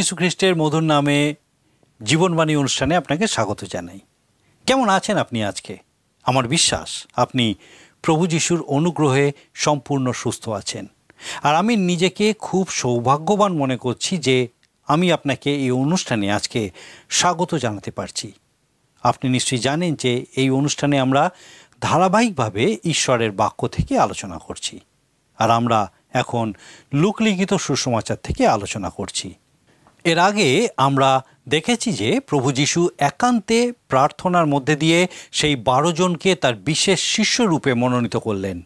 যীশু খ্রিস্টের মধুর নামে জীবনবাণী অনুষ্ঠানে আপনাকে স্বাগত জানাই। কেমন আছেন আপনি আজকে? আমার বিশ্বাস আপনি প্রভু যীশুর অনুগ্রহে সম্পূর্ণ সুস্থ আছেন। আর আমি নিজেকে খুব সৌভাগ্যবান মনে করছি যে আমি আপনাকে এই অনুষ্ঠানে আজকে স্বাগত জানাতে পারছি। আপনি নিশ্চয়ই জানেন যে এই অনুষ্ঠানে আমরা ধারাবাহিকভাবে ঈশ্বরের বাক্য থেকে আলোচনা করছি। আর আমরা এখন লোকলিখিত সুসমাচার থেকে আলোচনা করছি। এর আগে আমরা দেখেছি যে প্রভু যীশু একান্তে প্রার্থনার মধ্যে দিয়ে সেই 12 জনকে তার বিশেষ শিষ্যরূপে মনোনীত করলেন।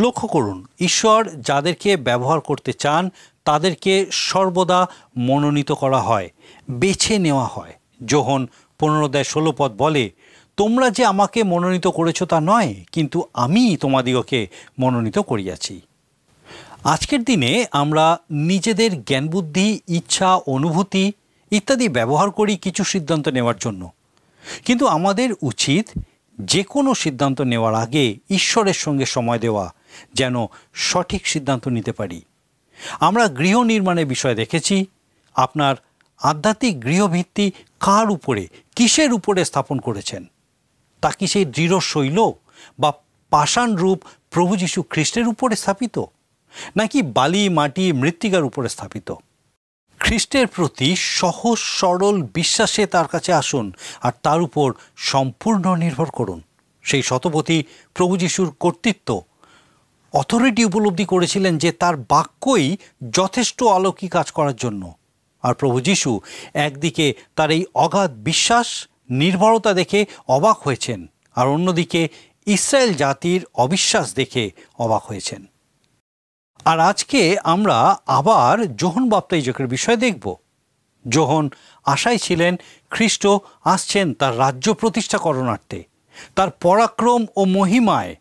লক্ষ্য করুন, ঈশ্বর যাদেরকে ব্যবহার করতে চান তাদেরকে সর্বদা মনোনীত করা হয়, বেছে নেওয়া হয়। যোহন 15:16 বলে, তোমরা যে আমাকে মনোনীত করেছ তা নয়, কিন্তু আমি তোমাদিগকে মনোনীত করিয়াছি। আজকের দিনে আমরা নিজেদের জ্ঞানবুদ্ধি, ইচ্ছা, অনুভূতি ইত্যাদি ব্যবহার করি কিছু সিদ্ধান্ত নেওয়ার জন্য। কিন্তু আমাদের উচিত যে কোনো সিদ্ধান্ত নেওয়ার আগে ঈশ্বরের সঙ্গে সময় দেওয়া, যেন সঠিক সিদ্ধান্ত নিতে পারি। আমরা গৃহ নির্মাণের বিষয় দেখেছি। আপনার আধ্যাত্মিক গৃহভিত্তি কার উপরে, কিসের উপরে স্থাপন করেছেন? তা কি সেই দৃঢ় শৈল বা পাষাণ রূপ প্রভু যীশু খ্রিস্টের উপরে স্থাপিত, নাকি বালি, মাটি, মৃত্তিকার উপরে স্থাপিত? খ্রিস্টের প্রতি সহজ সরল বিশ্বাসে তার কাছে আসুন আর তার উপর সম্পূর্ণ নির্ভর করুন। সেই শতপথী প্রভু যীশুর কর্তৃত্ব, অথরিটি উপলব্ধি করেছিলেন যে তার বাক্যই যথেষ্ট অলৌকিক কাজ করার জন্য। আর প্রভু যীশু একদিকে তার এই অগাধ বিশ্বাস, নির্ভরতা দেখে অবাক হয়েছেন, আর অন্যদিকে ইসরায়েল জাতির অবিশ্বাস দেখে অবাক হয়েছেন। আর আজকে আমরা আবার যোহন বাপ্তাইজকের বিষয় দেখব। যোহন আশায় ছিলেন খ্রিস্ট আসছেন তার রাজ্য প্রতিষ্ঠা করণার্থে, তার পরাক্রম ও মহিমায়।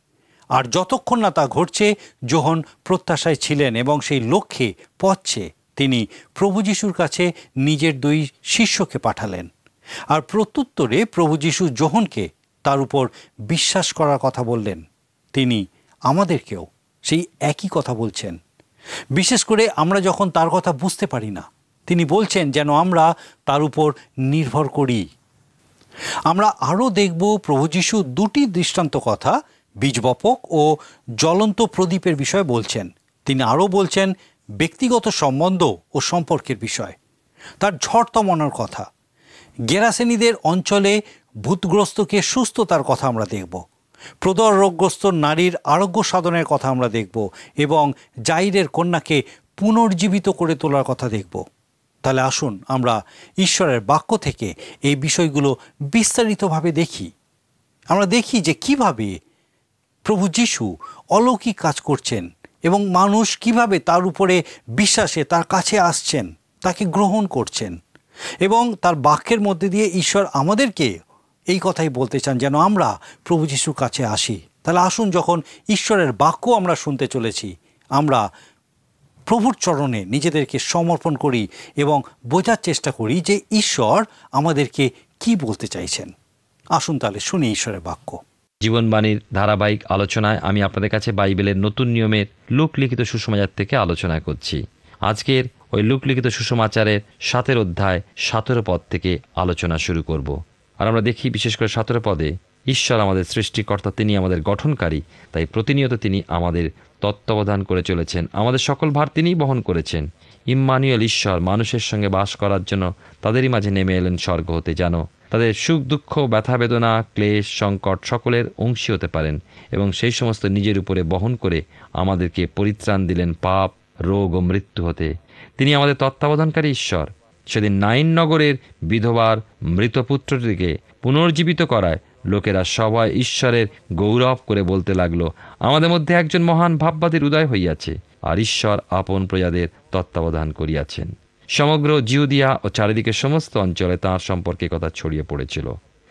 আর যতক্ষণ না তা ঘটছে, যোহন প্রত্যাশায় ছিলেন এবং সেই লক্ষ্যে পথছে তিনি প্রভু যীশুর কাছে নিজের 2 শিষ্যকে পাঠালেন। আর প্রত্যুত্তরে প্রভু যীশু যোহনকে তার উপর বিশ্বাস করার কথা বললেন। তিনি আমাদেরকেও সেই একই কথা বলছেন। বিশেষ করে আমরা যখন তার কথা বুঝতে পারি না, তিনি বলছেন যেন আমরা তার উপর নির্ভর করি। আমরা আরও দেখব প্রভু যীশু 2টি দৃষ্টান্ত কথা, বীজবপক ও জ্বলন্ত প্রদীপের বিষয়ে বলছেন। তিনি আরও বলছেন ব্যক্তিগত সম্বন্ধ ও সম্পর্কের বিষয়, তার ঝড় থামানোর কথা। গেরাসেনীদের অঞ্চলে ভূতগ্রস্তকে সুস্থতার কথা আমরা দেখব, প্রদর রোগগ্রস্ত নারীর আরোগ্য সাধনের কথা আমরা দেখব, এবং জাইরের কন্যাকে পুনর্জীবিত করে তোলার কথা দেখব। তাহলে আসুন আমরা ঈশ্বরের বাক্য থেকে এই বিষয়গুলো বিস্তারিতভাবে দেখি। আমরা দেখি যে কিভাবে প্রভু যীশু অলৌকিক কাজ করছেন এবং মানুষ কিভাবে তার উপরে বিশ্বাসে তার কাছে আসছেন, তাকে গ্রহণ করছেন। এবং তার বাক্যের মধ্যে দিয়ে ঈশ্বর আমাদেরকে এই কথাই বলতে চান যেন আমরা প্রভু যীশুর কাছে আসি। তাহলে আসুন, যখন ঈশ্বরের বাক্য আমরা শুনতে চলেছি, আমরা প্রভুর চরণে নিজেদেরকে সমর্পণ করি এবং বোঝার চেষ্টা করি যে ঈশ্বর আমাদেরকে কি বলতে চাইছেন। আসুন তাহলে শুনি ঈশ্বরের বাক্য। জীবনবাণীর ধারাবাহিক আলোচনায় আমি আপনাদের কাছে বাইবেলের নতুন নিয়মের লোকলিখিত সুসমাচার থেকে আলোচনা করছি। আজকের ওই লোকলিখিত সুসমাচারের 7 অধ্যায় 17 পদ থেকে আলোচনা শুরু করব। আর আমরা দেখি বিশেষ করে 17 পদে ঈশ্বর আমাদের সৃষ্টিকর্তা, তিনি আমাদের গঠনকারী, তাই প্রতিনিয়ত তিনি আমাদের তত্ত্বাবধান করে চলেছেন। আমাদের সকল ভার তিনিই বহন করেছেন। ইম্মানুয়েল, ঈশ্বর মানুষের সঙ্গে বাস করার জন্য তাদেরই মাঝে নেমে এলেন স্বর্গ হতে, যেন তাদের সুখ, দুঃখ, ব্যথা, বেদনা, ক্লেশ, সংকট সকলের অংশী হতে পারেন, এবং সেই সমস্ত নিজের উপরে বহন করে আমাদেরকে পরিত্রাণ দিলেন পাপ, রোগ ও মৃত্যু হতে। তিনি আমাদের তত্ত্বাবধানকারী ঈশ্বর। সেদিন নাইন নগরের বিধবার মৃত পুত্রটিকে পুনর্জীবিত করায় লোকেরা সবাই ঈশ্বরের গৌরব করে বলতে লাগলো, আমাদের মধ্যে একজন মহান ভাববাদীর উদয় হইয়াছে, আর ঈশ্বর আপন প্রজাদের তত্ত্বাবধান করিয়াছেন। সমগ্র জিহুদিয়া ও চারিদিকে সমস্ত অঞ্চলে তাঁর সম্পর্কে কথা ছড়িয়ে পড়েছিল।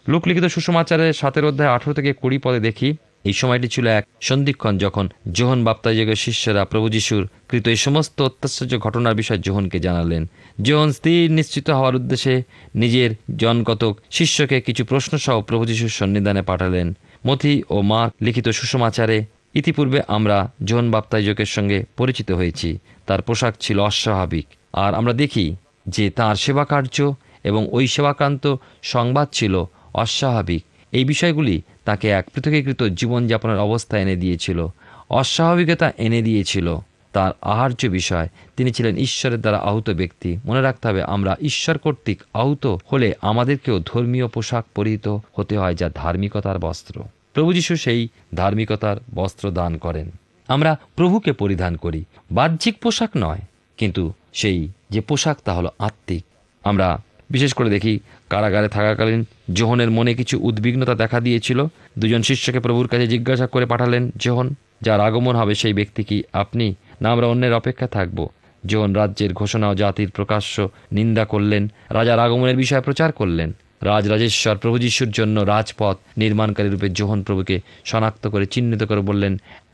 লোকলিখিত সুসমাচারের 7 অধ্যায় 18 থেকে 20 পদে দেখি, এই সময়টি ছিল এক সন্ধিক্ষণ যখন যোহন বাপ্তাইজকের শিষ্যরা প্রভু যীশুর কৃত এই সমস্ত অত্যাশ্চর্য ঘটনার বিষয়ে যোহনকে জানালেন। যোহন স্থির নিশ্চিত হওয়ার উদ্দেশ্যে নিজের জনকতক শিষ্যকে কিছু প্রশ্নসহ প্রভু যীশুর সন্নিধানে পাঠালেন। মথি ও মার্ক লিখিত সুসমাচারে ইতিপূর্বে আমরা যোহন বাপ্তাইজকের সঙ্গে পরিচিত হয়েছি। তার পোশাক ছিল অস্বাভাবিক, আর আমরা দেখি যে তাঁর সেবাকার্য এবং ওই সেবাক্রান্ত সংবাদ ছিল অস্বাভাবিক, এই বিষয়গুলি তাকে এক পৃথকীকৃত জীবনযাপনের অবস্থা এনে দিয়েছিল, অস্বাভাবিকতা এনে দিয়েছিল। তার আহার্য বিষয়, তিনি ছিলেন ঈশ্বরের দ্বারা আহত ব্যক্তি। মনে রাখতে হবে, আমরা ঈশ্বর কর্তৃক আহত হলে আমাদেরকেও ধর্মীয় পোশাক পরিহিত হতে হয়, যা ধার্মিকতার বস্ত্র। প্রভু যীশু সেই ধার্মিকতার বস্ত্র দান করেন। আমরা প্রভুকে পরিধান করি, বাহ্যিক পোশাক নয়, কিন্তু সেই যে পোশাক তা হলো আত্মিক। আমরা বিশেষ করে দেখি, কারাগারে থাকাকালীন যোহনের মনে কিছু উদ্বিগ্নতা দেখা দিয়েছিল। দুজন শিষ্যকে প্রভুর কাছে জিজ্ঞাসা করে পাঠালেন, যোহন, যার আগমন হবে সেই ব্যক্তি কি আপনি, না আমরা অন্যের অপেক্ষা থাকব? যোহন রাজ্যের ঘোষণা ও জাতির প্রকাশ্য নিন্দা করলেন, রাজার আগমনের বিষয়ে প্রচার করলেন। রাজরাজেশ্বর প্রভু যীশুর জন্য রাজপথ নির্মাণকারী রূপে যোহন প্রভুকে শনাক্ত করে চিহ্নিত করে বললেন,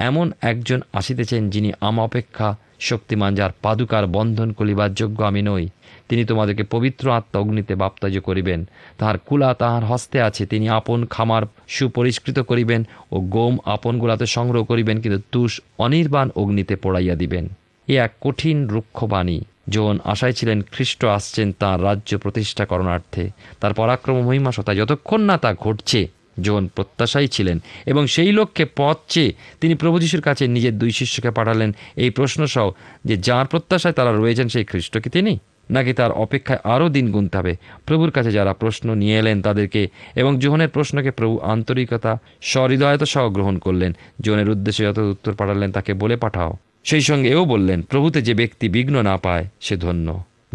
এমন একজন আসিতেছেন যিনি অপেক্ষা শক্তিমান, যার পাদুকার বন্ধন করিবার যোগ্য আমি নই। তিনি তোমাদেরকে পবিত্র আত্মা অগ্নিতে বাপ্তাজ করিবেন। তাহার কুলা তাহার হস্তে আছে, তিনি আপন খামার সুপরিষ্কৃত করিবেন ও গোম আপন গোলাতে সংগ্রহ করিবেন, কিন্তু তুষ অনির্বাণ অগ্নিতে পোড়াইয়া দিবেন। এ এক কঠিন রুক্ষ বাণী। যোহন আশায় ছিলেন খ্রিস্ট আসছেন তাঁর রাজ্য প্রতিষ্ঠা করণার্থে। তার পরাক্রম মহিমা সত্তা যতক্ষণ না তা ঘটছে, যোহন প্রত্যাশাই ছিলেন এবং সেই লক্ষ্যে পথ চেয়ে তিনি প্রভু যীশুর কাছে নিজের দুই শিষ্যকে পাঠালেন এই প্রশ্ন সহ, যে যার প্রত্যাশায় তারা রয়েছেন সেই খ্রিস্ট কি তিনি, নাকি তার অপেক্ষায় আরও দিন গুনতে হবে? প্রভুর কাছে যারা প্রশ্ন নিয়ে এলেন তাদেরকে এবং যোহনের প্রশ্নকে প্রভু আন্তরিকতা সহৃদয়তা সহ গ্রহণ করলেন। যোহনের উদ্দেশ্যে যত উত্তর পাঠালেন তাকে বলে পাঠাও। সেই সঙ্গে এও বললেন, প্রভুতে যে ব্যক্তি বিঘ্ন না পায় সে ধন্য।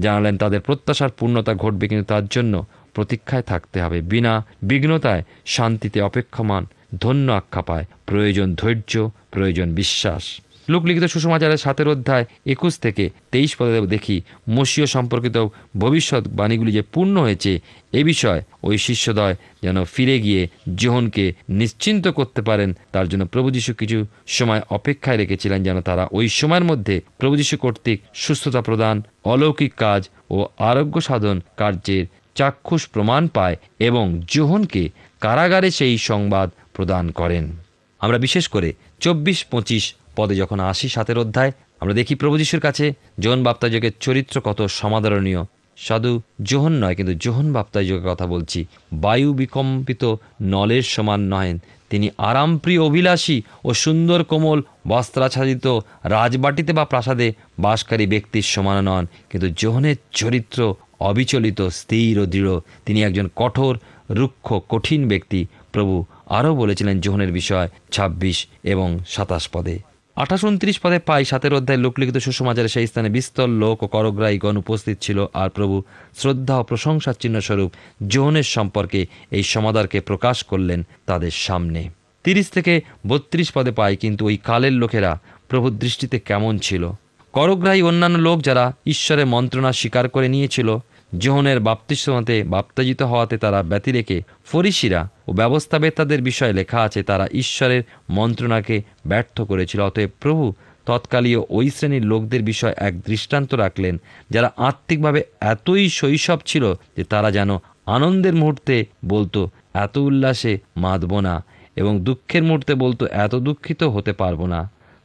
জানালেন তাদের প্রত্যাশার পূর্ণতা ঘটবে, কিন্তু তার জন্য প্রতীক্ষায় থাকতে হবে। বিনা বিঘ্নতায় শান্তিতে অপেক্ষমান ধন্য আখ্যা পায়। প্রয়োজন ধৈর্য, প্রয়োজন বিশ্বাস। লোকলিখিত সুসমাচারের 7 অধ্যায় 21 থেকে 23 পদে দেখি, মসীয় সম্পর্কিত ভবিষ্যৎবাণীগুলি যে পূর্ণ হয়েছে এ বিষয় ওই শিষ্যদ্বয় যেন ফিরে গিয়ে যোহনকে নিশ্চিন্ত করতে পারেন। তার জন্য প্রভু যীশু কিছু সময় অপেক্ষায় রেখেছিলেন, যেন তারা ওই সময়ের মধ্যে প্রভু যীশু কর্তৃক সুস্থতা প্রদান, অলৌকিক কাজ ও আরোগ্য সাধন কার্যের চাক্ষুষ প্রমাণ পায় এবং যোহনকে কারাগারে সেই সংবাদ প্রদান করেন। আমরা বিশেষ করে 24-25 পদে যখন আসি 7 অধ্যায়, আমরা দেখি প্রভু যীশুর কাছে যোহন বাপ্তাইজকের চরিত্র কত সমাদরণীয়। সাধু যোহন নয়, কিন্তু যোহন বাপ্তাইজকের কথা বলছি। বায়ু বিকম্পিত নলের সমান নহেন, তিনি আরামপ্রিয় অভিলাষী ও সুন্দর কোমল বস্ত্রাচ্ছাদিত রাজবাটিতে বা প্রাসাদে বাসকারী ব্যক্তির সমান নন, কিন্তু যোহনের চরিত্র অবিচলিত, স্থির ও দৃঢ়। তিনি একজন কঠোর, রুক্ষ, কঠিন ব্যক্তি। প্রভু আরও বলেছিলেন যোহনের বিষয় 26 এবং 27 পদে। 28-29 পদে পাই 7 অধ্যায় লোকলিখিত সুসমাচারে সেই স্থানে বিস্তর লোক ও করগ্রাহীগণ উপস্থিত ছিল, আর প্রভু শ্রদ্ধা ও প্রশংসার চিহ্ন স্বরূপ যোহনের সম্পর্কে এই সমাদরকে প্রকাশ করলেন তাদের সামনে। 30-32 পদে পাই, কিন্তু ওই কালের লোকেরা প্রভুর দৃষ্টিতে কেমন ছিল? করগ্রাহী অন্যান্য লোক যারা ঈশ্বরের মন্ত্রণা স্বীকার করে নিয়েছিল, যোহনের বাপ্তিস্মতে বাপ্তাজিত হওয়াতে তারা ব্যতি রেখে ফরিসিরা ও ব্যবস্থাবেত্তাদের বিষয়ে লেখা আছে তারা ঈশ্বরের মন্ত্রণাকে ব্যর্থ করেছিল। অতএব প্রভু তৎকালীয় ওই শ্রেণীর লোকদের বিষয়ে এক দৃষ্টান্ত রাখলেন, যারা আত্মিকভাবে এতই শৈশব ছিল যে তারা যেন আনন্দের মুহূর্তে বলতো এত উল্লাসে মাতব না, এবং দুঃখের মুহূর্তে বলতো এত দুঃখিত হতে পারবো না।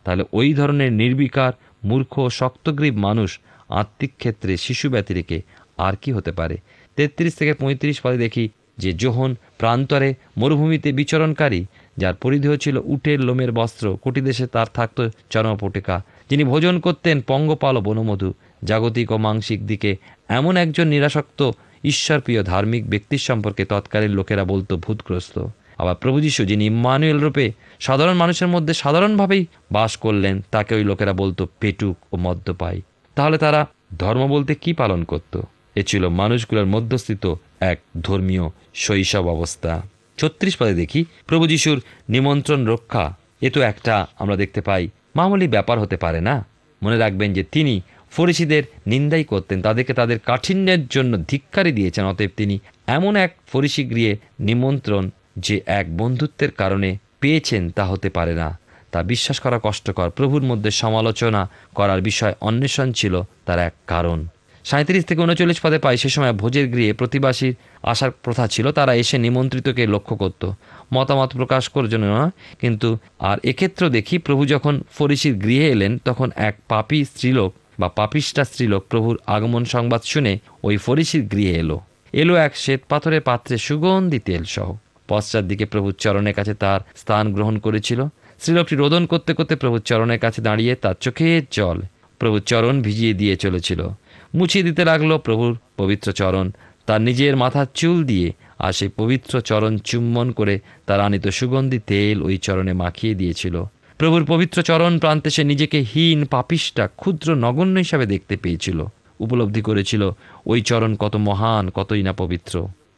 তাহলে ওই ধরনের নির্বিকার, মূর্খ ও শক্তগ্রীব মানুষ আত্মিক ক্ষেত্রে শিশু ব্যতি রেখে আর কি হতে পারে? 33-35 পদে দেখি যে যোহন প্রান্তরে মরুভূমিতে বিচরণকারী, যার পরিধেয় ছিল উটের লোমের বস্ত্র, কুটিদেশে তার থাকত চর্মপটিকা, যিনি ভোজন করতেন পঙ্গপাল ও বনমধু। জাগতিক ও মাংসিক দিকে এমন একজন নিরাসক্ত ঈশ্বরপ্রিয় ধার্মিক ব্যক্তির সম্পর্কে তৎকালীন লোকেরা বলতো ভূতগ্রস্ত। আবার প্রভু যীশু, যিনি ইম্মানুয়েল রূপে সাধারণ মানুষের মধ্যে সাধারণভাবেই বাস করলেন, তাকে ওই লোকেরা বলতো পেটুক ও মদ্যপায়ী। তাহলে তারা ধর্ম বলতে কি পালন করত? এ ছিল মানুষগুলোর মধ্যস্থিত এক ধর্মীয় শৈশব অবস্থা। 36 পদে দেখি প্রভু যীশুর নিমন্ত্রণ রক্ষা। এ তো একটা আমরা দেখতে পাই মামুলি ব্যাপার হতে পারে না। মনে রাখবেন যে তিনি ফরিসিদের নিন্দাই করতেন, তাদেরকে তাদের কাঠিন্যের জন্য ধিক্কারি দিয়েছেন। অতএব তিনি এমন এক ফরিসি গৃহে নিমন্ত্রণ যে এক বন্ধুত্বের কারণে পেয়েছেন তা হতে পারে না, তা বিশ্বাস করা কষ্টকর। প্রভুর মধ্যে সমালোচনা করার বিষয় অন্বেষণ ছিল তার এক কারণ। 37-39 পদে পাই, সে সময় ভোজের গৃহে প্রতিবাসীর আসার প্রথা ছিল। তারা এসে নিমন্ত্রিতকে লক্ষ্য করত, মতামত প্রকাশ করার জন্য নয়। কিন্তু আর এক্ষেত্রেও দেখি প্রভু যখন ফরিসির গৃহে এলেন, তখন এক পাপী স্ত্রীলোক বা পাপিষ্ঠা স্ত্রীলোক প্রভুর আগমন সংবাদ শুনে ওই ফরিসির গৃহে এলো এক শ্বেত পাথরের পাত্রে সুগন্ধি তেল সহ। পশ্চাৎ দিকে প্রভুর চরণের কাছে তার স্থান গ্রহণ করেছিল। স্ত্রীলোকটি রোদন করতে করতে প্রভুর চরণের কাছে দাঁড়িয়ে তার চোখের জল প্রভুর চরণ ভিজিয়ে দিয়ে চলেছিল। মুছিয়ে দিতে লাগলো প্রভুর পবিত্র চরণ তার নিজের মাথার চুল দিয়ে, আর সেই পবিত্র চরণ চুম্বন করে তার আনিত সুগন্ধি তেল ওই চরণে মাখিয়ে দিয়েছিল। প্রভুর পবিত্র চরণ প্রান্তে সে নিজেকে হীন, পাপিষ্ঠা, ক্ষুদ্র, নগণ্য হিসাবে দেখতে পেয়েছিল। উপলব্ধি করেছিল ওই চরণ কত মহান, কতই না পবিত্র।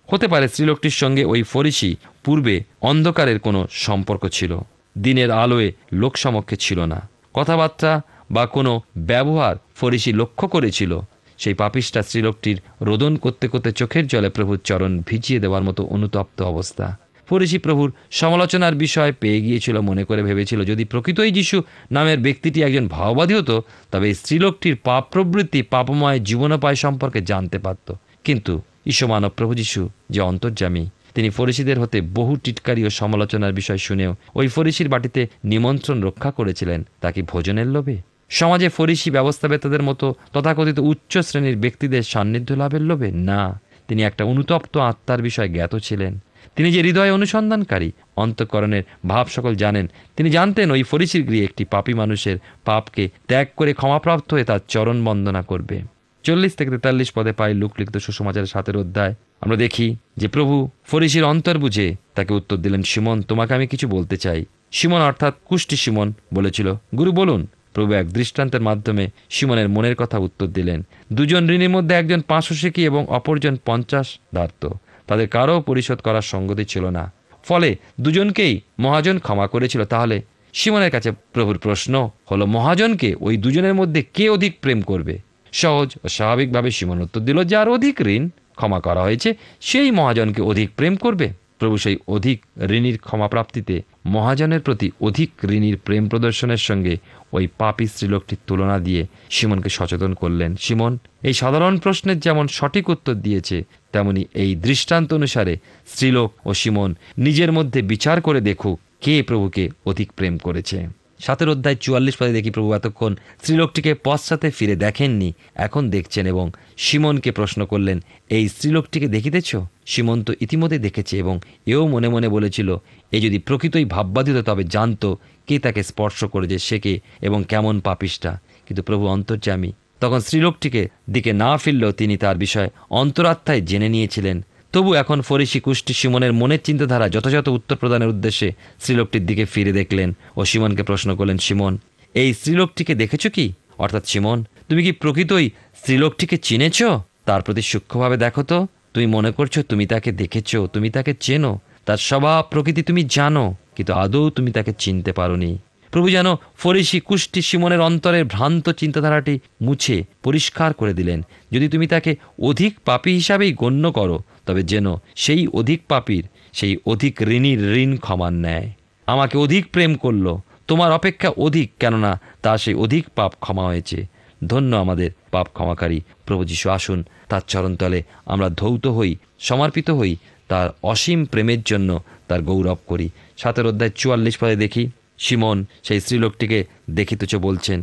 হতে পারে স্ত্রীলোকটির সঙ্গে ওই ফরিসি পূর্বে অন্ধকারের কোনো সম্পর্ক ছিল, দিনের আলোয় লোকসমক্ষে ছিল না। কথাবার্তা বা কোনো ব্যবহার ফরিসি লক্ষ্য করেছিল। সেই পাপিষ্ঠা স্ত্রীলোকটির রোদন করতে করতে চোখের জলে প্রভুর চরণ ভিজিয়ে দেওয়ার মতো অনুতপ্ত অবস্থা। ফরিসি প্রভুর সমালোচনার বিষয় পেয়ে গিয়েছিল, মনে করে ভেবেছিল যদি প্রকৃতই যিশু নামের ব্যক্তিটি একজন ভাওবাদী হতো তবে এই স্ত্রীলোকটির পাপ প্রবৃত্তি, পাপময় জীবনোপায় সম্পর্কে জানতে পারত। কিন্তু ঈশ্বমানব প্রভু যিশু যে অন্তর্যামী, তিনি ফরিসিদের হতে বহু টিটকারি ও সমালোচনার বিষয় শুনেও ওই ফরিসির বাটিতে নিমন্ত্রণ রক্ষা করেছিলেন। তাকে ভোজনের লোভে, সমাজে ফরিসি ব্যবস্থাবেত্তাদের মতো তথাকথিত উচ্চ শ্রেণীর ব্যক্তিদের সান্নিধ্য লাভের লোভে না, তিনি একটা অনুতপ্ত আত্মার বিষয় জ্ঞাত ছিলেন। তিনি যে হৃদয় অনুসন্ধানকারী, অন্তঃকরণের ভাব সকল জানেন, তিনি জানতেন ওই ফরিসির গৃহে একটি পাপী মানুষের পাপকে ত্যাগ করে ক্ষমাপ্রাপ্ত হয়ে তার চরণ বন্দনা করবে। 40-43 পদে পাই লূক লিখিত সুসমাচারের 7 অধ্যায় আমরা দেখি যে প্রভু ফরিসির অন্তর বুঝে তাকে উত্তর দিলেন, শিমন, তোমাকে আমি কিছু বলতে চাই। শিমন অর্থাৎ কুষ্টি শিমন বলেছিল, গুরু বলুন। প্রভু এক দৃষ্টান্তের মাধ্যমে শিমনের মনের কথা উত্তর দিলেন। দুজন ঋণীর মধ্যে একজন 500 সিকি এবং অপরজন 50 ধার্ত। তাদের কারও পরিশোধ করার সঙ্গতি ছিল না, ফলে দুজনকেই মহাজন ক্ষমা করেছিল। তাহলে শিমনের কাছে প্রভুর প্রশ্ন হলো, মহাজনকে ওই দুজনের মধ্যে কে অধিক প্রেম করবে? সহজ ও স্বাভাবিকভাবে শিমন উত্তর দিল, যার অধিক ঋণ ক্ষমা করা হয়েছে সেই মহাজনকে অধিক প্রেম করবে। প্রভু সেই অধিক ঋণীর ক্ষমাপ্রাপ্তিতে মহাজনের প্রতি অধিক ঋণীর প্রেম প্রদর্শনের সঙ্গে ওই পাপী স্ত্রীলোকটির তুলনা দিয়ে শিমনকে সচেতন করলেন। শিমন এই সাধারণ প্রশ্নের যেমন সঠিক উত্তর দিয়েছে, তেমনি এই দৃষ্টান্ত অনুসারে স্ত্রীলোক ও শিমন নিজের মধ্যে বিচার করে দেখুক কে প্রভুকে অধিক প্রেম করেছে। 7 অধ্যায় 44 পদে দেখি প্রভু এতক্ষণ স্ত্রীলোকটিকে পশ্চাতে ফিরে দেখেননি, এখন দেখছেন এবং শিমনকে প্রশ্ন করলেন, এই স্ত্রীলোকটিকে দেখিতেছ? শিমন তো ইতিমধ্যে দেখেছে এবং এও মনে মনে বলেছিল, এ যদি প্রকৃতই ভাববাদী হতো তবে জানতো কে তাকে স্পর্শ করেছে, সে কে এবং কেমন পাপিষ্ঠা। কিন্তু প্রভু অন্তর্যামী, তখন স্ত্রীলোকটিকে দিকে না ফিরলেও তিনি তার বিষয়ে অন্তরাত্মায় জেনে নিয়েছিলেন। তবু এখন ফরিসি কুষ্টি শিমনের মনের চিন্তাধারা যথাযথ উত্তর প্রদানের উদ্দেশ্যে স্ত্রীলোকটির দিকে ফিরে দেখলেন ও শিমনকে প্রশ্ন করলেন, শিমন, এই স্ত্রীলোকটিকে দেখেছ কি? অর্থাৎ শিমন, তুমি কি প্রকৃতই স্ত্রীলোকটিকে চিনেছ? তার প্রতি সূক্ষ্মভাবে দেখো তো। তুমি মনে করছো তুমি তাকে দেখেছ, তুমি তাকে চেনো, তার স্বভাব প্রকৃতি তুমি জানো, কিন্তু আদৌ তুমি তাকে চিনতে পারোনি। প্রভু যেন ফরিসি কুষ্টি শিমনের অন্তরের ভ্রান্ত চিন্তাধারাটি মুছে পরিষ্কার করে দিলেন। যদি তুমি তাকে অধিক পাপী হিসাবেই গণ্য করো, তবে যেন সেই অধিক পাপীর, সেই অধিক ঋণীর ঋণ ক্ষমার ন্যায় আমাকে অধিক প্রেম করলো, তোমার অপেক্ষা অধিক, কেননা তার সেই অধিক পাপ ক্ষমা হয়েছে। ধন্য আমাদের পাপ ক্ষমাকারী প্রভু যীশু। আসুন তার চরণতলে আমরা ধৌত হই, সমর্পিত হই, তার অসীম প্রেমের জন্য তার গৌরব করি। 7 অধ্যায় 44 পদে দেখি শিমন সেই স্ত্রীলোকটিকে দেখিতেছ বলছেন।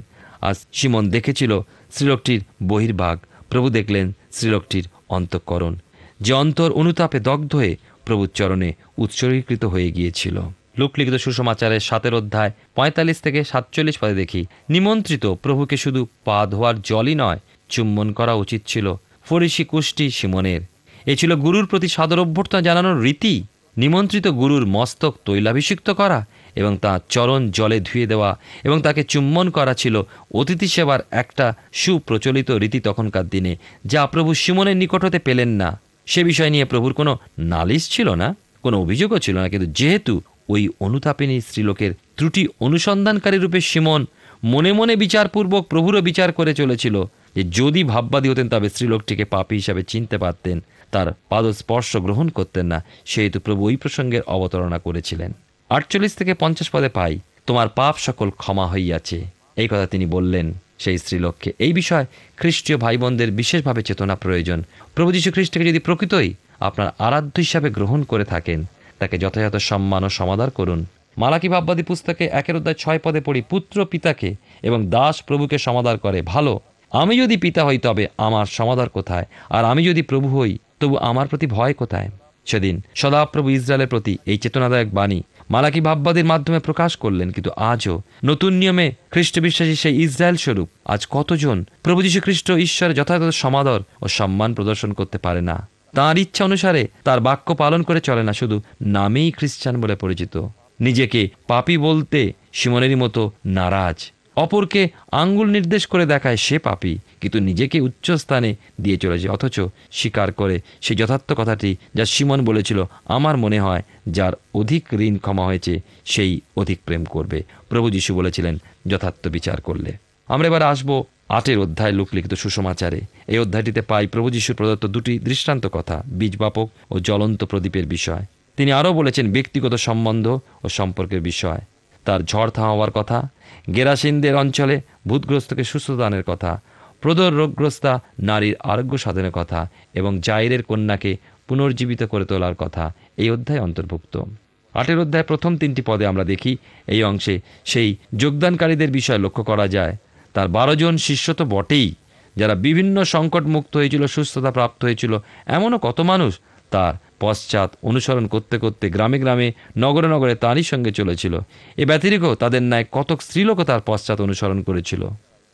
আর শিমন দেখেছিল স্ত্রীলোকটির বহির্ভাগ, প্রভু দেখলেন স্ত্রীলোকটির অন্তঃকরণ, যে অন্তর অনুতাপে দগ্ধ হয়ে প্রভুর চরণে উৎসর্গীকৃত হয়ে গিয়েছিল। লূক লিখিত সুসমাচারের 7 অধ্যায় 45-47 পদে দেখি, নিমন্ত্রিত প্রভুকে শুধু পা ধোয়ার জলই নয়, চুম্বন করা উচিত ছিল ফরিসি কুষ্টি শিমনের। এ ছিল গুরুর প্রতি সাদর অভ্যর্থনা জানানোর রীতি। নিমন্ত্রিত গুরুর মস্তক তৈলাভিষিক্ত করা এবং তাঁর চরণ জলে ধুয়ে দেওয়া এবং তাকে চুম্বন করা ছিল অতিথি সেবার একটা সুপ্রচলিত রীতি তখনকার দিনে, যা প্রভু শিমনের নিকট হতে পেলেন না। সে বিষয় নিয়ে প্রভুর কোনো নালিশ ছিল না, কোনো অভিযোগও ছিল না। কিন্তু যেহেতু ওই অনুতাপিনী স্ত্রীলোকের ত্রুটি অনুসন্ধানকারী রূপে শিমন মনে মনে বিচারপূর্বক প্রভুরও বিচার করে চলেছিল যে যদি ভাববাদী হতেন তবে স্ত্রীলোকটিকে পাপী হিসাবে চিনতে পারতেন, তার পাদস্পর্শ গ্রহণ করতেন না, সেহেতু প্রভু ওই প্রসঙ্গের অবতারণা করেছিলেন। 48-50 পদে পাই, তোমার পাপ সকল ক্ষমা হইয়াছে, এই কথা তিনি বললেন সেই স্ত্রীলোককে। এই বিষয় খ্রিস্টীয় ভাই বোনদের বিশেষভাবে চেতনা প্রয়োজন। প্রভু যীশু খ্রিস্টকে যদি প্রকৃতই আপনার আরাধ্য হিসাবে গ্রহণ করে থাকেন, তাকে যথাযথ সম্মান ও সমাদর করুন। মালাকি ভাববাদী পুস্তকে 1 অধ্যায় 6 পদে পড়ি, পুত্র পিতাকে এবং দাস প্রভুকে সমাদর করে, ভালো আমি যদি পিতা হই তবে আমার সমাদর কোথায়? আর আমি যদি প্রভু হই তবু আমার প্রতি ভয় কোথায়? সেদিন সদাপ্রভু ইসরায়েলের প্রতি এই চেতনাদায়ক বাণী মালাকি ভাববাদীর মাধ্যমে প্রকাশ করলেন, কিন্তু আজও নতুন নিয়মে খ্রিস্ট বিশ্বাসী সেই ইসরায়েল স্বরূপ আজ কতজন প্রভু যীশু খ্রিস্ট ঈশ্বরের যথাযথ সমাদর ও সম্মান প্রদর্শন করতে পারে না, তাঁর ইচ্ছা অনুসারে তার বাক্য পালন করে চলে না, শুধু নামেই খ্রিস্টান বলে পরিচিত, নিজেকে পাপী বলতে সিমনেরই মতো নারাজ, অপরকে আঙ্গুল নির্দেশ করে দেখায় সে পাপী, কিন্তু নিজেকে উচ্চ স্থানে দিয়ে চলেছে, অথচ স্বীকার করে সেই যথার্থ কথাটি যা সিমন বলেছিল, আমার মনে হয় যার অধিক ঋণ ক্ষমা হয়েছে সেই অধিক প্রেম করবে। প্রভু যীশু বলেছিলেন যথার্থ বিচার করলে। আমরা এবার আসবো 8 অধ্যায় লূক লিখিত সুসমাচারে। এই অধ্যায়টিতে পাই প্রভু যীশুর প্রদত্ত দুটি দৃষ্টান্ত কথা, বীজ বাপক ও জ্বলন্ত প্রদীপের বিষয়। তিনি আরও বলেছেন ব্যক্তিগত সম্বন্ধ ও সম্পর্কের বিষয়, তার ঝড় থামাবার কথা, গেরাসিনদের অঞ্চলে ভূতগ্রস্তকে সুস্থদানের কথা, প্রদর রোগগ্রস্তা নারীর আরোগ্য সাধনের কথা এবং জাইরের কন্যাকে পুনর্জীবিত করে তোলার কথা এই অধ্যায় অন্তর্ভুক্ত। 8 অধ্যায় প্রথম 3টি পদে আমরা দেখি এই অংশে সেই যোগদানকারীদের বিষয় লক্ষ্য করা যায়। তার 12 জন শিষ্য তো বটেই, যারা বিভিন্ন সংকট মুক্ত হয়েছিল, সুস্থতা প্রাপ্ত হয়েছিল। এমনও কত মানুষ তার পশ্চাৎ অনুসরণ করতে করতে গ্রামে গ্রামে নগরে নগরে তাঁরই সঙ্গে চলেছিল। এ ব্যতিরিক্ত তাদের ন্যায় কতক স্ত্রীলোকও তার পশ্চাৎ অনুসরণ করেছিল।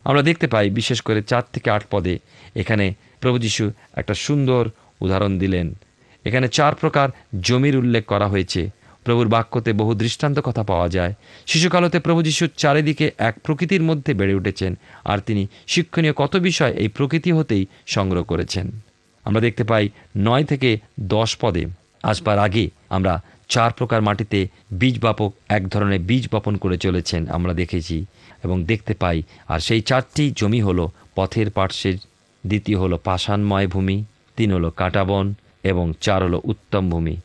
আমরা দেখতে পাই বিশেষ করে 4 থেকে 8 পদে এখানে প্রভু যীশু একটা সুন্দর উদাহরণ দিলেন। এখানে 4 প্রকার জমির উল্লেখ করা হয়েছে। প্রভুর বাক্যতে বহু দৃষ্টান্ত কথা পাওয়া যায়। শিশুকালতে প্রভু যীশুর চারিদিকে এক প্রকৃতির মধ্যে বেড়ে উঠেছেন, আর তিনি শিক্ষণীয় কত বিষয় এই প্রকৃতি হতেই সংগ্রহ করেছেন। আমরা দেখতে পাই 9 থেকে 10 পদে আসবার আগে আমরা 4 প্রকার মাটিতে বীজ বাপক এক ধরনের বীজ বপন করে চলেছেন আমরা দেখেছি এবং দেখতে পাই। আর সেই 4টি জমি হলো পথের পার্শ্বের, 2 হলো পাষাণময় ভূমি, 3 হলো কাঁটাবন এবং 4 হলো উত্তম ভূমি।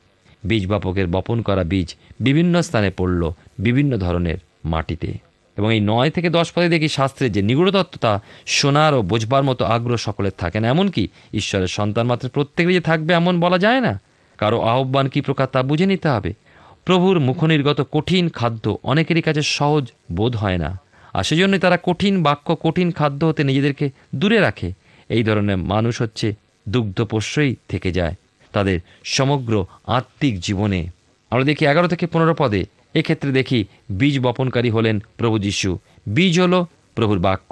বীজ বাপকের বপন করা বীজ বিভিন্ন স্থানে পড়ল, বিভিন্ন ধরনের মাটিতে। এবং এই 9 থেকে 10 পদে দেখি শাস্ত্রের যে নিগূঢ়তত্ত্ব তা শোনার ও বোঝবার মতো আগ্রহ সকলের থাকে না। এমনকি ঈশ্বরের সন্তান মাত্র প্রত্যেকেরই যে থাকবে এমন বলা যায় না। কারো আহ্বান কী প্রকার তা বুঝে নিতে হবে। প্রভুর মুখনির্গত কঠিন খাদ্য অনেকেরই কাছে সহজ বোধ হয় না, আর সেজন্যই তারা কঠিন বাক্য, কঠিন খাদ্য হতে নিজেদেরকে দূরে রাখে। এই ধরনের মানুষ হচ্ছে দুগ্ধপোষ্যই থেকে যায় তাদের সমগ্র আত্মিক জীবনে। আমরা দেখি 11 থেকে 15 পদে এক্ষেত্রে দেখি বীজ বপনকারী হলেন প্রভু যীশু। বীজ হলো প্রভুর বাক্য।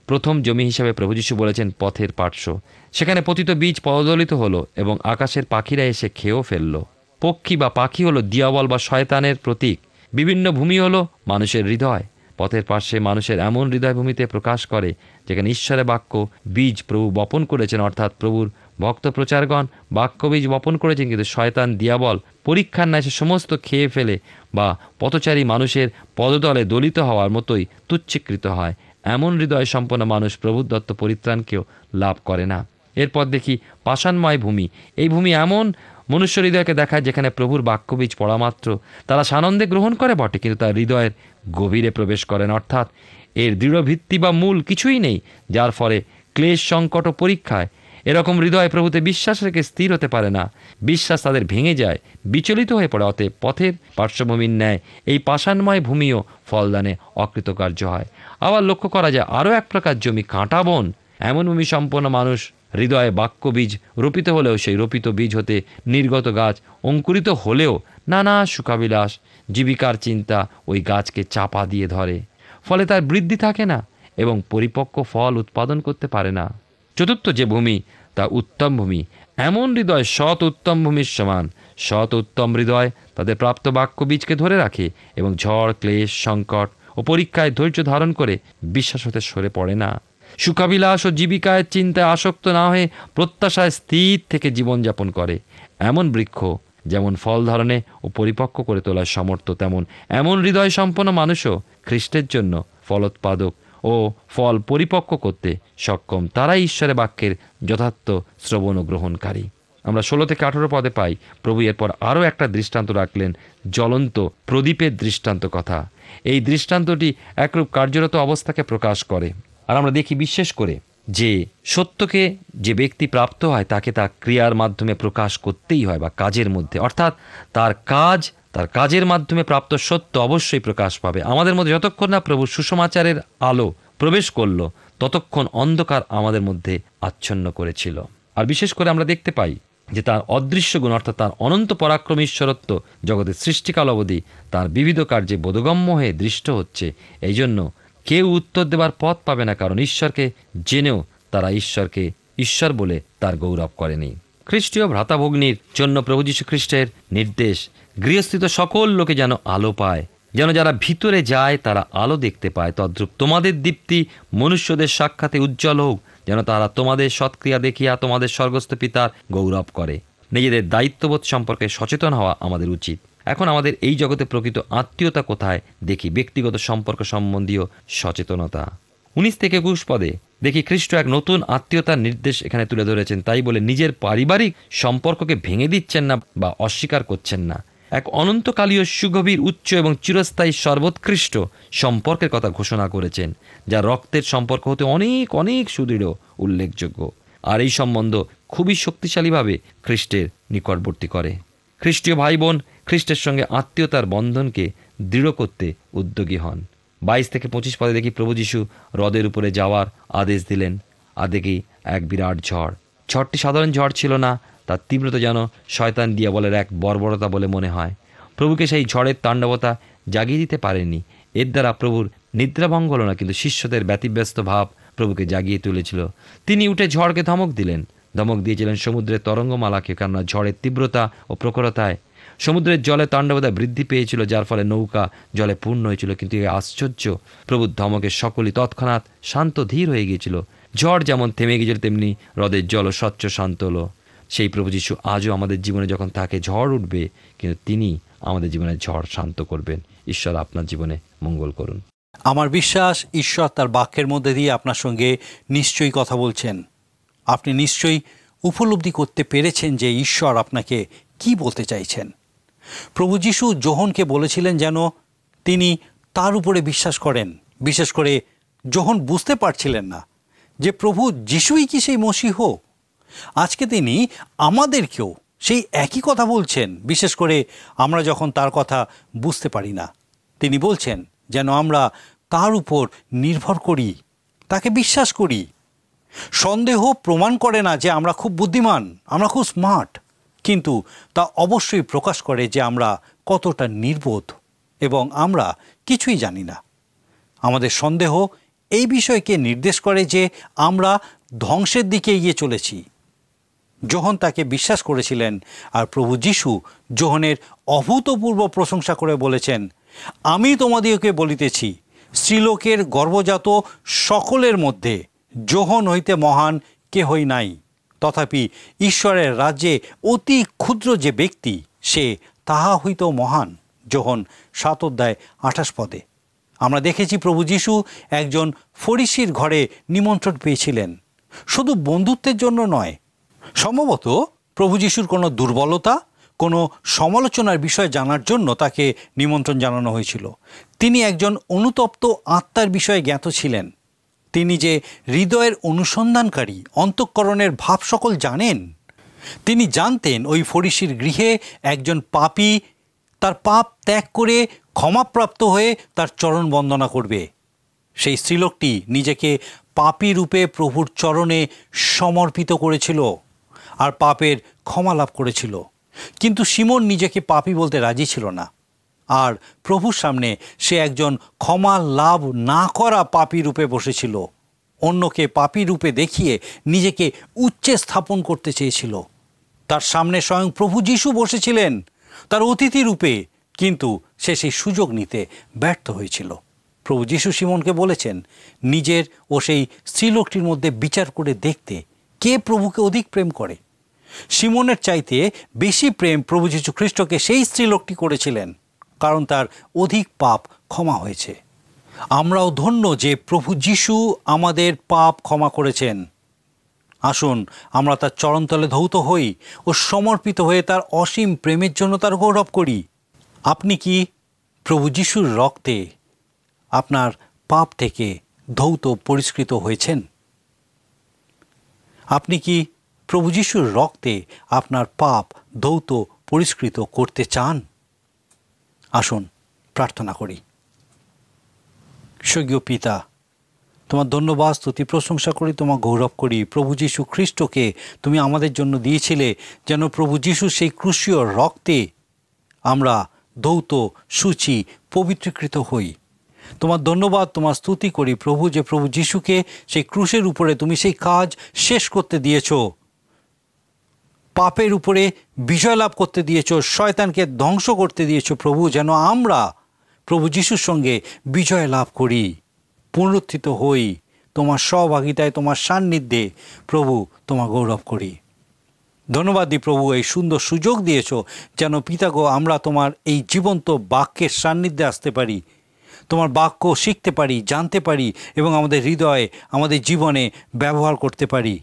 প্রথম জমি হিসাবে প্রভু যীশু বলেছেন পথের পার্শ্ব। সেখানে পতিত বীজ পদদলিত হলো এবং আকাশের পাখিরা এসে খেয়েও ফেলল। পক্ষী বা পাখি হলো দিয়াবল বা শয়তানের প্রতীক। বিভিন্ন ভূমি হলো মানুষের হৃদয়। পথের পার্শ্বে মানুষের এমন হৃদয়ভূমিতে প্রকাশ করে যেখানে ঈশ্বরের বাক্য বীজ প্রভু বপন করেছেন, অর্থাৎ প্রভুর ভক্ত প্রচারগণ বাক্য বীজ বপন করেছেন, কিন্তু শয়তান দিয়াবল পরীক্ষার ন্যায় সে সমস্ত খেয়ে ফেলে বা পথচারী মানুষের পদতলে দলিত হওয়ার মতোই তুচ্ছীকৃত হয়। এমন হৃদয় সম্পন্ন মানুষ প্রভুর দত্ত পরিত্রাণকেও লাভ করে না। এরপর দেখি পাষাণময় ভূমি। এই ভূমি এমন মনুষ্য হৃদয়কে দেখায় যেখানে প্রভুর বাক্যবীজ পড়া মাত্র তারা সানন্দে গ্রহণ করে বটে, কিন্তু তার হৃদয়ের গভীরে প্রবেশ করেন, অর্থাৎ এর দৃঢ় ভিত্তি বা মূল কিছুই নেই, যার ফলে ক্লেশ, সংকট ও পরীক্ষায় এরকম হৃদয় প্রভুতে বিশ্বাস রেখে স্থির হতে পারে না। বিশ্বাস তাদের ভেঙে যায়, বিচলিত হয়ে পড়ে। অতএব পথের পার্শ্বভূমির ন্যায় এই পাষাণময় ভূমিও ফলদানে অকৃতকার্য হয়। আবার লক্ষ্য করা যায় আরও এক প্রকার জমি কাঁটাবন। এমন ভূমি সম্পন্ন মানুষ হৃদয়ে বাক্য বীজ রোপিত হলেও সেই রোপিত বীজ হতে নির্গত গাছ অঙ্কুরিত হলেও নানা সুখাবিলাস, জীবিকার চিন্তা ওই গাছকে চাপা দিয়ে ধরে, ফলে তার বৃদ্ধি থাকে না এবং পরিপক্ক ফল উৎপাদন করতে পারে না। চতুর্থ যে ভূমি তা উত্তম ভূমি। এমন হৃদয় সৎ উত্তম ভূমির সমান। সৎ উত্তম হৃদয় তাদের প্রাপ্ত বাক্য বীজকে ধরে রাখে এবং ঝড়, ক্লেশ, সংকট ও পরীক্ষায় ধৈর্য ধারণ করে বিশ্বাস হতে সরে পড়ে না। সুখাবিলাস ও জীবিকায় চিন্তায় আসক্ত না হয়ে প্রত্যাশায় স্থির থেকে জীবনযাপন করে। এমন বৃক্ষ যেমন ফল ধারণে ও পরিপক্ক করে তোলার সমর্থ, তেমন এমন হৃদয় সম্পন্ন মানুষও খ্রিস্টের জন্য ফলোৎপাদক ও ফল পরিপক্ক করতে সক্ষম। তারাই ঈশ্বরের বাক্যের যথার্থ শ্রবণ ও গ্রহণকারী। আমরা 16 থেকে 18 পদে পাই প্রভু এরপর আরও একটা দৃষ্টান্ত রাখলেন, জ্বলন্ত প্রদীপের দৃষ্টান্ত কথা। এই দৃষ্টান্তটি একরূপ কার্যরত অবস্থাকে প্রকাশ করে। আর আমরা দেখি বিশেষ করে যে সত্যকে যে ব্যক্তি প্রাপ্ত হয় তাকে তা ক্রিয়ার মাধ্যমে প্রকাশ করতেই হয়, বা কাজের মধ্যে, অর্থাৎ তার কাজের মাধ্যমে প্রাপ্ত সত্য অবশ্যই প্রকাশ পাবে। আমাদের মধ্যে যতক্ষণ না প্রভু সুসমাচারের আলো প্রবেশ করলো ততক্ষণ অন্ধকার আমাদের মধ্যে আচ্ছন্ন করেছিল। আর বিশেষ করে আমরা দেখতে পাই যে তার অদৃশ্য গুণ অর্থাৎ তার অনন্ত পরাক্রম ঈশ্বরত্ব জগতের সৃষ্টিকাল অবধি তার বিবিধ কার্যে বোধগম্য হয়ে দৃষ্ট হচ্ছে। এই জন্য কেউ উত্তর দেবার পথ পাবে না, কারণ ঈশ্বরকে জেনেও তারা ঈশ্বরকে ঈশ্বর বলে তার গৌরব করেনি। খ্রিস্টীয় ভ্রাতাভগ্নির জন্য প্রভু যীশু খ্রিস্টের নির্দেশ, গৃহস্থিত সকল লোকে যেন আলো পায়, যেন যারা ভিতরে যায় তারা আলো দেখতে পায়। তদ্রূপ তোমাদের দীপ্তি মনুষ্যদের সাক্ষাতে উজ্জ্বল হোক, যেন তারা তোমাদের সৎক্রিয়া দেখিয়া তোমাদের স্বর্গস্থ পিতার গৌরব করে। নিজেদের দায়িত্ববোধ সম্পর্কে সচেতন হওয়া আমাদের উচিত। এখন আমাদের এই জগতে প্রকৃত আত্মীয়তা কোথায় দেখি ব্যক্তিগত সম্পর্ক সম্বন্ধীয় সচেতনতা। 19 থেকে 21 পদে দেখি খ্রিস্ট এক নতুন আত্মীয়তার নির্দেশ এখানে তুলে ধরেছেন। তাই বলে নিজের পারিবারিক সম্পর্ককে ভেঙে দিচ্ছেন না বা অস্বীকার করছেন না। এক অনন্তকালীয় সুগভীর উচ্চ এবং চিরস্থায়ী সর্বোৎকৃষ্ট সম্পর্কের কথা ঘোষণা করেছেন, যা রক্তের সম্পর্ক হতে অনেক অনেক সুদৃঢ়, উল্লেখযোগ্য। আর এই সম্বন্ধ খুবই শক্তিশালীভাবে খ্রিস্টের নিকটবর্তী করে। খ্রিস্টীয় ভাই বোন খ্রিস্টের সঙ্গে আত্মীয়তার বন্ধনকে দৃঢ় করতে উদ্যোগী হন। 22 থেকে 25 পদে দেখি প্রভু যীশু হ্রদের উপরে যাওয়ার আদেশ দিলেন। আর দেখি এক বিরাট ঝড়। ঝড়টি সাধারণ ঝড় ছিল না, তার তীব্রতা যেন শয়তান দিয়াবলের এক বর্বরতা বলে মনে হয়। প্রভুকে সেই ঝড়ের তাণ্ডবতা জাগিয়ে দিতে পারেনি। এর দ্বারা প্রভুর নিদ্রাভঙ্গ হল না, কিন্তু শিষ্যদের ব্যতিব্যস্ত ভাব প্রভুকে জাগিয়ে তুলেছিল। তিনি উঠে ঝড়কে ধমক দিলেন, ধমক দিয়েছিলেন সমুদ্রের তরঙ্গমালাকে, কেননা ঝড়ের তীব্রতা ও প্রখরতায় সমুদ্রের জলে তাণ্ডবতা বৃদ্ধি পেয়েছিল, যার ফলে নৌকা জলে পূর্ণ হয়েছিল। কিন্তু এই আশ্চর্য, প্রভুর ধমকে সকলেই তৎক্ষণাৎ শান্ত ধীর হয়ে গিয়েছিল। ঝড় যেমন থেমে গিয়েছিল, তেমনি হ্রদের জলও স্বচ্ছ শান্ত হলো। সেই প্রভু যীশু আজও আমাদের জীবনে যখন থাকে, ঝড় উঠবে, কিন্তু তিনি আমাদের জীবনে ঝড় শান্ত করবেন। ঈশ্বর আপনার জীবনে মঙ্গল করুন। আমার বিশ্বাস ঈশ্বর তার বাক্যের মধ্যে দিয়ে আপনার সঙ্গে নিশ্চয়ই কথা বলছেন। আপনি নিশ্চয়ই উপলব্ধি করতে পেরেছেন যে ঈশ্বর আপনাকে কি বলতে চাইছেন। প্রভু যীশু যোহনকে বলেছিলেন যেন তিনি তার উপরে বিশ্বাস করেন। বিশেষ করে যোহন বুঝতে পারছিলেন না যে প্রভু যীশুই কি সেই মসীহ। আজকে তিনি আমাদেরকেও সেই একই কথা বলছেন, বিশেষ করে আমরা যখন তার কথা বুঝতে পারি না। তিনি বলছেন যেন আমরা তার উপর নির্ভর করি, তাকে বিশ্বাস করি। সন্দেহ প্রমাণ করে না যে আমরা খুব বুদ্ধিমান, আমরা খুব স্মার্ট, কিন্তু তা অবশ্যই প্রকাশ করে যে আমরা কতটা নির্বোধ এবং আমরা কিছুই জানি না। আমাদের সন্দেহ এই বিষয়কে নির্দেশ করে যে আমরা ধ্বংসের দিকে এগিয়ে চলেছি। যোহন তাকে বিশ্বাস করেছিলেন, আর প্রভু যীশু যোহনের অভূতপূর্ব প্রশংসা করে বলেছেন, আমি তোমাদিওকে বলিতেছি, স্ত্রীলোকের গর্ভজাত সকলের মধ্যে যোহন হইতে মহান কেহই নাই। তথাপি ঈশ্বরের রাজ্যে অতি ক্ষুদ্র যে ব্যক্তি, সে তাহা হইতেও মহান। যোহন 7:28 পদে আমরা দেখেছি প্রভু যীশু একজন ফরিসির ঘরে নিমন্ত্রণ পেয়েছিলেন, শুধু বন্ধুত্বের জন্য নয়। সম্ভবত প্রভু যিশুর কোনো দুর্বলতা, কোনো সমালোচনার বিষয় জানার জন্য তাকে নিমন্ত্রণ জানানো হয়েছিল। তিনি একজন অনুতপ্ত আত্মার বিষয়ে জ্ঞাত ছিলেন। তিনি যে হৃদয়ের অনুসন্ধানকারী, অন্তঃকরণের ভাব সকল জানেন। তিনি জানতেন ওই ফরিসির গৃহে একজন পাপী তার পাপ ত্যাগ করে ক্ষমাপ্রাপ্ত হয়ে তার চরণ বন্দনা করবে। সেই স্ত্রীলোকটি নিজেকে পাপী রূপে প্রভুর চরণে সমর্পিত করেছিল আর পাপের ক্ষমা লাভ করেছিল। কিন্তু সিমন নিজেকে পাপী বলতে রাজি ছিল না, আর প্রভুর সামনে সে একজন ক্ষমা লাভ না করা পাপী রূপে বসেছিল। অন্যকে পাপী রূপে দেখিয়ে নিজেকে উচ্চে স্থাপন করতে চেয়েছিল। তার সামনে স্বয়ং প্রভু যীশু বসেছিলেন তার অতিথি রূপে, কিন্তু সে সেই সুযোগ নিতে ব্যর্থ হয়েছিল। প্রভু যীশু সিমনকে বলেছেন নিজের ও সেই স্ত্রীলোকটির মধ্যে বিচার করে দেখতে কে প্রভুকে অধিক প্রেম করে। সিমনের চাইতে বেশি প্রেম প্রভু যীশু খ্রিস্টকে সেই স্ত্রীলোকটি করেছিলেন, কারণ তার অধিক পাপ ক্ষমা হয়েছে। আমরাও ধন্য যে প্রভু যীশু আমাদের পাপ ক্ষমা করেছেন। আসুন আমরা তার চরণতলে ধৌত হই ও সমর্পিত হয়ে তার অসীম প্রেমের জন্য তার গৌরব করি। আপনি কি প্রভু যীশুর রক্তে আপনার পাপ থেকে ধৌত পরিষ্কৃত হয়েছেন? আপনি কি প্রভু যীশুর রক্তে আপনার পাপ ধৌত পরিষ্কৃত করতে চান? আসুন প্রার্থনা করি। স্বর্গীয় পিতা, তোমার ধন্যবাদ, স্তুতি, প্রশংসা করি, তোমার গৌরব করি। প্রভু যীশু খ্রিস্টকে তুমি আমাদের জন্য দিয়েছিলে, যেন প্রভু যীশুর সেই ক্রুশীয় রক্তে আমরা ধৌত, সূচি, পবিত্রীকৃত হই। তোমার ধন্যবাদ, তোমার স্তুতি করি প্রভু, যে প্রভু যীশুকে সেই ক্রুশের উপরে তুমি সেই কাজ শেষ করতে দিয়েছ, পাপের উপরে বিজয় লাভ করতে দিয়েছ, শয়তানকে ধ্বংস করতে দিয়েছ প্রভু, যেন আমরা প্রভু যীশুর সঙ্গে বিজয় লাভ করি, পুনরুত্থিত হই তোমার সহভাগিতায়, তোমার সান্নিধ্যে। প্রভু তোমার গৌরব করি। ধন্যবাদ দিই প্রভু, এই সুন্দর সুযোগ দিয়েছ যেন পিতাগো আমরা তোমার এই জীবন্ত বাক্যের সান্নিধ্যে আসতে পারি, তোমার বাক্য শিখতে পারি, জানতে পারি এবং আমাদের হৃদয়ে, আমাদের জীবনে ব্যবহার করতে পারি।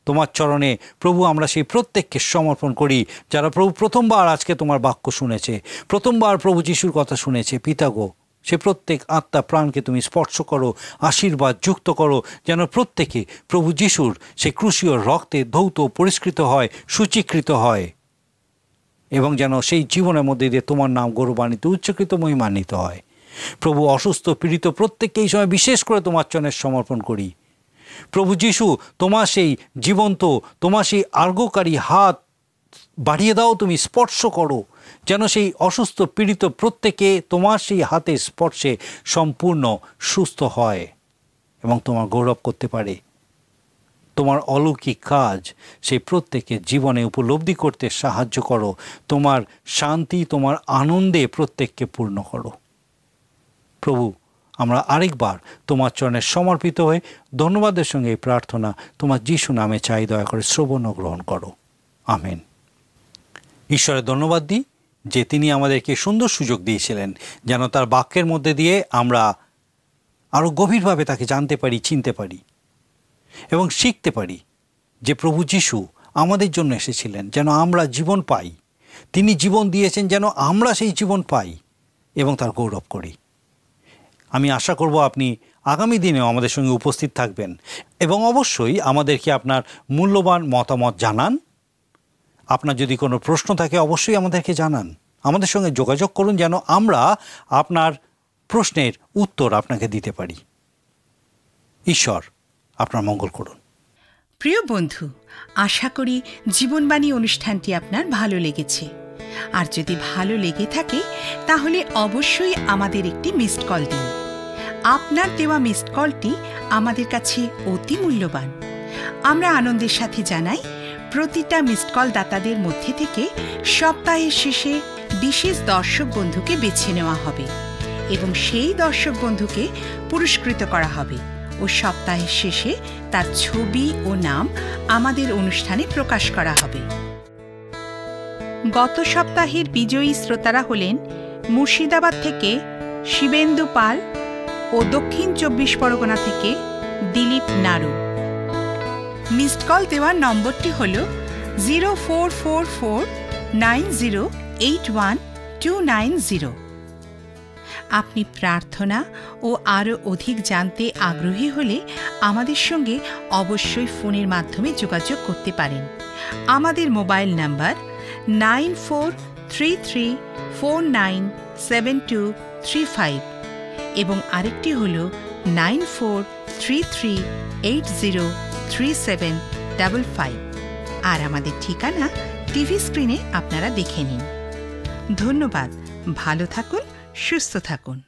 তোমার চরণে প্রভু আমরা সেই প্রত্যেককে সমর্পণ করি যারা প্রভু প্রথমবার আজকে তোমার বাক্য শুনেছে, প্রথমবার প্রভু যিশুর কথা শুনেছে। পিতাগো সে প্রত্যেক আত্মা প্রাণকে তুমি স্পর্শ করো, আশীর্বাদ যুক্ত করো, যেন প্রত্যেকে প্রভু যিশুর সেই ক্রুশীয় রক্তে ধৌত, পরিষ্কৃত হয়, সূচীকৃত হয় এবং যেন সেই জীবনের মধ্যে দিয়ে তোমার নাম গৌরবান্বিত, উচ্চকৃত, মহিমান্বিত হয়। প্রভু অসুস্থ, পীড়িত প্রত্যেককে এই সময় বিশেষ করে তোমার চরণে সমর্পণ করি। প্রভু যিশু তোমার সেই জীবন্ত, তোমার সেই আর্গকারী হাত বাড়িয়ে দাও, তুমি স্পর্শ করো, যেন সেই অসুস্থ পীড়িত প্রত্যেকে তোমার সেই হাতের স্পর্শে সম্পূর্ণ সুস্থ হয় এবং তোমার গৌরব করতে পারে। তোমার অলৌকিক কাজ সেই প্রত্যেকের জীবনে উপলব্ধি করতে সাহায্য করো। তোমার শান্তি, তোমার আনন্দে প্রত্যেককে পূর্ণ করো। প্রভু আমরা আরেকবার তোমার চরণে সমর্পিত হয়ে ধন্যবাদের সঙ্গে এই প্রার্থনা তোমার যিশু নামে চাই, দয়া করে শ্রবণ ও গ্রহণ করো। আমেন। ঈশ্বরের ধন্যবাদ দিই যে তিনি আমাদেরকে সুন্দর সুযোগ দিয়েছিলেন যেন তার বাক্যের মধ্যে দিয়ে আমরা আরও গভীরভাবে তাকে জানতে পারি, চিনতে পারি এবং শিখতে পারি যে প্রভু যিশু আমাদের জন্য এসেছিলেন যেন আমরা জীবন পাই। তিনি জীবন দিয়েছেন যেন আমরা সেই জীবন পাই এবং তার গৌরব করি। আমি আশা করব আপনি আগামী দিনেও আমাদের সঙ্গে উপস্থিত থাকবেন এবং অবশ্যই আমাদেরকে আপনার মূল্যবান মতামত জানান। আপনার যদি কোনো প্রশ্ন থাকে অবশ্যই আমাদেরকে জানান, আমাদের সঙ্গে যোগাযোগ করুন যেন আমরা আপনার প্রশ্নের উত্তর আপনাকে দিতে পারি। ঈশ্বর আপনার মঙ্গল করুন। প্রিয় বন্ধু, আশা করি জীবনবাণী অনুষ্ঠানটি আপনার ভালো লেগেছে। আর যদি ভালো লেগে থাকে তাহলে অবশ্যই আমাদের একটি মিসড কল দিন। আপনার দেওয়া মিসড কলটি আমাদের কাছে অতি মূল্যবান। আমরা আনন্দের সাথে জানাই প্রতিটা মিসড কল দাতাদের মধ্যে থেকে সপ্তাহের শেষে বিশেষ দর্শক বন্ধুকে বেছে নেওয়া হবে এবং সেই দর্শক বন্ধুকে পুরস্কৃত করা হবে ও সপ্তাহের শেষে তার ছবি ও নাম আমাদের অনুষ্ঠানে প্রকাশ করা হবে। গত সপ্তাহের বিজয়ী শ্রোতারা হলেন মুর্শিদাবাদ থেকে শিবেন্দু পাল ও দক্ষিণ 24 পরগনা থেকে দিলীপ নাড়ু। মিসড কল দেওয়ার নম্বরটি হল 044490812990। আপনি প্রার্থনা ও আরও অধিক জানতে আগ্রহী হলে আমাদের সঙ্গে অবশ্যই ফোনের মাধ্যমে যোগাযোগ করতে পারেন। আমাদের মোবাইল নাম্বার 9433497235 এবং আরেকটি হল 9433803755। আর আমাদের ঠিকানা টিভি স্ক্রিনে আপনারা দেখে নিন। ধন্যবাদ। ভালো থাকুন, সুস্থ থাকুন।